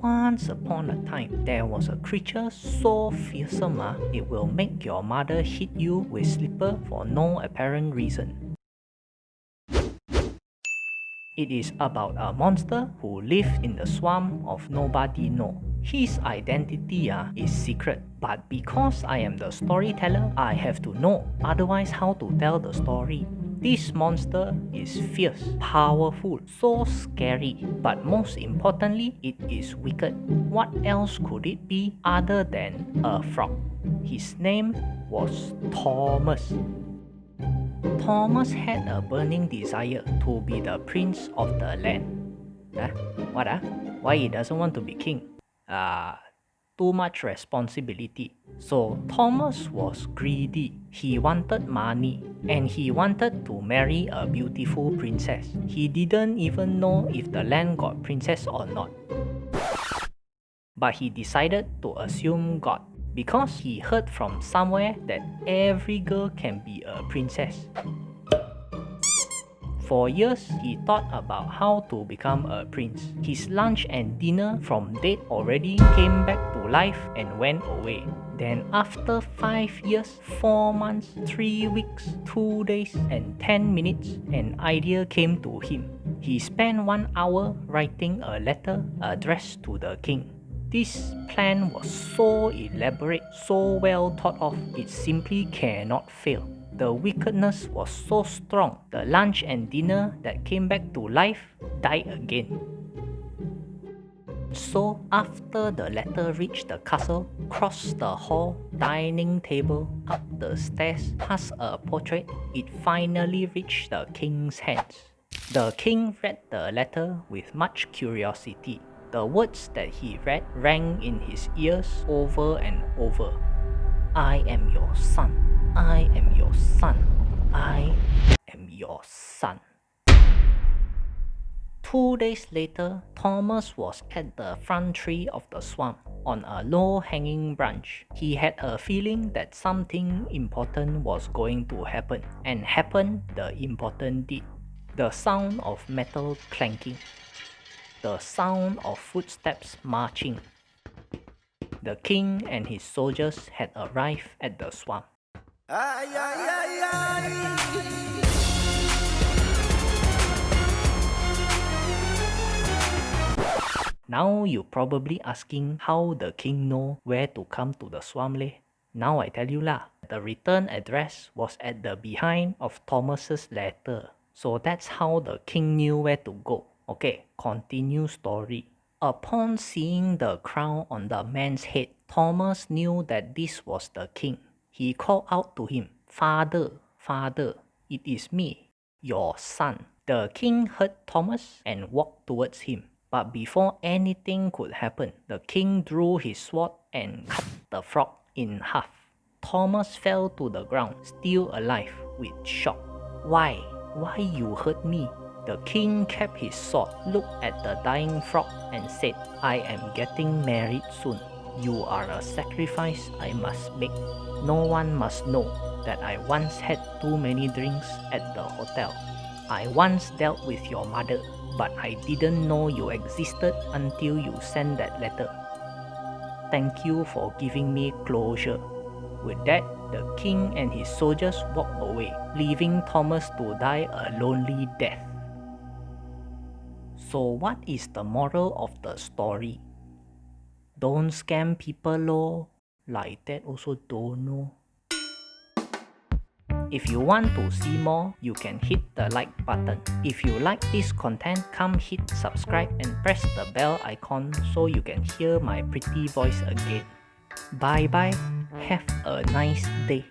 Once upon a time, there was a creature so fearsome it will make your mother hit you with slipper for no apparent reason. It is about a monster who lived in the swamp of nobody know. His identity is secret, but because I am the storyteller, I have to know, otherwise how to tell the story. This monster is fierce, powerful, so scary, but most importantly, it is wicked. What else could it be other than a frog? His name was Thomas. Thomas had a burning desire to be the prince of the land. What? Why he doesn't want to be king? Too much responsibility. So Thomas was greedy. He wanted money and he wanted to marry a beautiful princess. He didn't even know if the land got princess or not. But he decided to assume God because he heard from somewhere that every girl can be a princess. For years, he thought about how to become a prince. His lunch and dinner from dead already came back to life and went away. Then after 5 years, 4 months, 3 weeks, 2 days and 10 minutes, an idea came to him. He spent 1 hour writing a letter addressed to the king. This plan was so elaborate, so well thought of, it simply cannot fail. The wickedness was so strong, the lunch and dinner that came back to life died again. So after the letter reached the castle, crossed the hall, dining table, up the stairs, past a portrait, it finally reached the king's hands. The king read the letter with much curiosity. The words that he read rang in his ears over and over. I am your son. I am your son. I am your son. 2 days later, Thomas was at the front tree of the swamp on a low-hanging branch. He had a feeling that something important was going to happen, and happen the important did. The sound of metal clanking. The sound of footsteps marching. The king and his soldiers had arrived at the swamp. Now you're probably asking how the king know where to come to the swamp leh? Now I tell you lah. The return address was at the behind of Thomas's letter. So that's how the king knew where to go. Okay, continue story. Upon seeing the crown on the man's head, Thomas knew that this was the king. He called out to him, Father, Father, it is me, your son. The king heard Thomas and walked towards him. But before anything could happen, the king drew his sword and cut the frog in half. Thomas fell to the ground, still alive, with shock. Why? Why you hurt me? The king kept his sword, looked at the dying frog and said, I am getting married soon. You are a sacrifice I must make. No one must know that I once had too many drinks at the hotel. I once dealt with your mother, but I didn't know you existed until you sent that letter. Thank you for giving me closure. With that, the king and his soldiers walked away, leaving Thomas to die a lonely death. So what is the moral of the story? Don't scam people lor. Like that also don't know. If you want to see more, you can hit the like button. If you like this content, come hit subscribe and press the bell icon so you can hear my pretty voice again. Bye bye. Have a nice day.